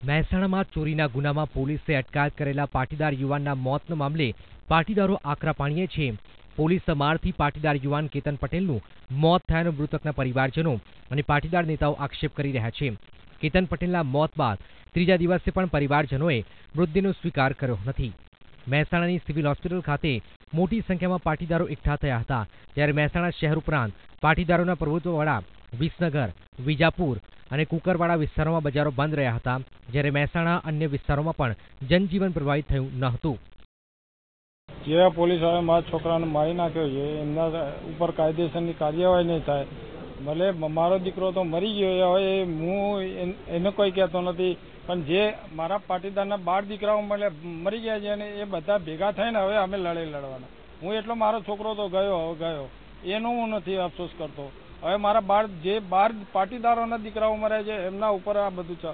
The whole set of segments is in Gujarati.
મહેસાણામાં ચોરીના ગુનામાં પોલીસે અટકાયત કરેલા પાટીદાર યુવાનના મોતના મામલે પાટીદારો આકરા પાણીએ છે. પોલીસ મારથી પાટીદાર યુવાન કેતન પટેલનું મોત થયાનો મૃતકના પરિવારજનો અને પાટીદાર નેતાઓ આક્ષેપ કરી રહ્યા છે. કેતન પટેલના મોત બાદ ત્રીજા દિવસે પણ પરિવારજનોએ મૃતદેહનો સ્વીકાર કર્યો નથી. મહેસાણાની સિવિલ હોસ્પિટલ ખાતે મોટી સંખ્યામાં પાટીદારો એકઠા થયા હતા. જ્યારે મહેસાણા શહેર ઉપરાંત પાટીદારોના પ્રભુત્વવાળા વિસનગર, વિજાપુર અને કુકરવાડા વિસ્તારોમાં બજારો બંધ રહ્યા હતા. જ્યારે મહેસાણા અન્ય વિસ્તારોમાં પણ જનજીવન પ્રભાવિત થયું ન હતું. જેવા પોલીસ વાળાએ મારા છોકરાને મારી નાખ્યો છે એમના ઉપર કાયદેસરની કાર્યવાહી નહીં થાય. ભલે મારો દીકરો તો મરી ગયો હોય, હું એને કોઈ કહેતો નથી, પણ જે મારા પાટીદારના 12 દીકરાઓ મરી ગયા છે અને એ બધા ભેગા થઈને હવે અમે લડાઈ લડવાના. હું એટલો મારો છોકરો તો ગયો એનો હું નથી અફસોસ કરતો. હવે મારા 12 પાટીદારોના દીકરાઓ મર્યા છે એમના ઉપર આ બધું છે,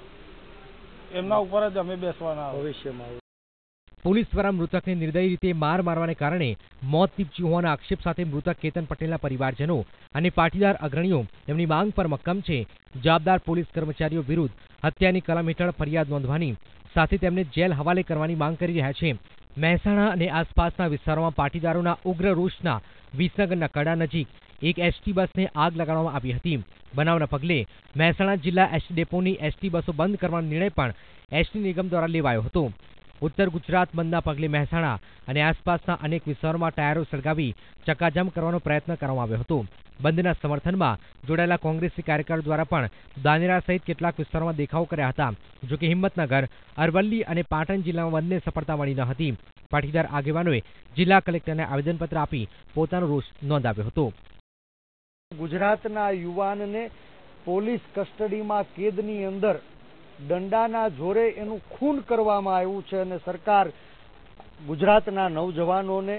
એમના ઉપર જ અમે બેસવાના ભવિષ્યમાં. પોલીસ દ્વારા મૃતકને નિર્દયી રીતે મારવાને કારણે મોત નીપજ્યું હોવાના આક્ષેપ સાથે મૃતક કેતન પટેલના પરિવારજનો અને પાટીદાર અગ્રણીઓ તેમની માંગ પર મક્કમ છે. જવાબદાર પોલીસ કર્મચારીઓ વિરુદ્ધ હત્યાની કલમ હેઠળ ફરિયાદ નોંધવાની સાથે તેમને જેલ હવાલે કરવાની માંગ કરી રહ્યા છે. મહેસાણા અને આસપાસના વિસ્તારોમાં પાટીદારોના ઉગ્ર રોષના વિસનગરના કડા નજીક એક એસટી બસને આગ લગાડવામાં આવી હતી. બનાવના પગલે મહેસાણા જિલ્લા એસટી ડેપોની એસટી બસો બંધ કરવાનો નિર્ણય પણ એસટી નિગમ દ્વારા લેવાયો હતો. ઉત્તર ગુજરાત બંધના પગલે મહેસાણા અને આસપાસના અનેક વિસ્તારોમાં ટાયરો સળગાવી ચક્કાજામ કરવાનો પ્રયત્ન કરવામાં આવ્યો હતો. બંધના સમર્થનમાં જોડાયેલા કોંગ્રેસી કાર્યકરો દ્વારા પણ દાનેરા સહિત કેટલાક વિસ્તારોમાં દેખાવો કર્યા હતા. જોકે હિંમતનગર, અરવલ્લી અને પાટણ જિલ્લામાં બંધને સફળતા મળી ન હતી. પાટીદાર આગેવાનોએ જિલ્લા કલેક્ટરને આવેદનપત્ર આપી પોતાનો રોષ નોંધાવ્યો હતો. ગુજરાતના યુવાનને પોલીસ કસ્ટડીમાં કેદની અંદર દંડાના જોરે એનું ખૂન કરવામાં આવ્યું છે અને સરકાર ગુજરાતના નવજવાનોને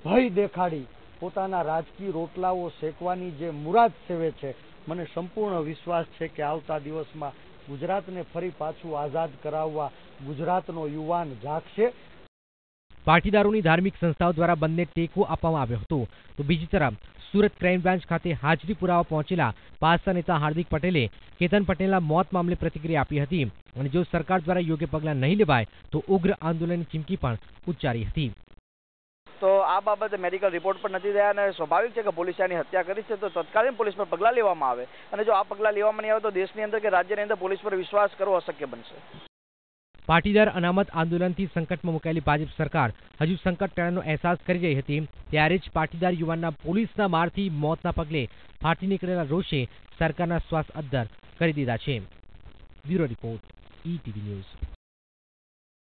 ભય દેખાડી પોતાના રાજકીય રોટલાઓ શેકવાની જે મુરાદ સેવે છે, મને સંપૂર્ણ વિશ્વાસ છે કે આવતા દિવસમાં ગુજરાતને ફરી પાછું આઝાદ કરાવવા ગુજરાતનો યુવાન જાગશે. પાટીદારોની ધાર્મિક સંસ્થાઓ દ્વારા બંધને ટેકો આપવામાં આવ્યો હતો. તો બીજી તરફ સુરત ક્રાઇમ બ્રાન્ચ ખાતે હાજરી પુરાવા પહોંચેલા પાસા નેતા હાર્દિક પટેલે કેતન પટેલના મોત મામલે પ્રતિક્રિયા આપી હતી અને જો સરકાર દ્વારા યોગ્ય પગલાં નહીં લેવાય તો ઉગ્ર આંદોલનની ચીમકી પણ ઉચ્ચારી હતી. તો આ બાબતે મેડિકલ રિપોર્ટ પણ નથી થયા અને સ્વાભાવિક છે કે પોલીસે આની હત્યા કરી છે, તો તત્કાલીન પોલીસ પર પગલાં લેવામાં આવે અને જો આ પગલાં લેવામાં નહીં આવે તો દેશની અંદર કે રાજ્યની અંદર પોલીસ પર વિશ્વાસ કરવો અશક્ય બનશે. પાટીદાર અનામત આંદોલનથી સંકટમાં મુકાયેલી ભાજપ સરકાર હજુ સંકટ ટળવાનો અહેસાસ કરી રહી હતી ત્યારે જ પાટીદાર યુવાનના પોલીસના મારથી મોતના પગલે ફાટી નીકળેલા રોષે સરકારના શ્વાસ અદ્ધર કરી દીધા છે. Bureau report, ETV news.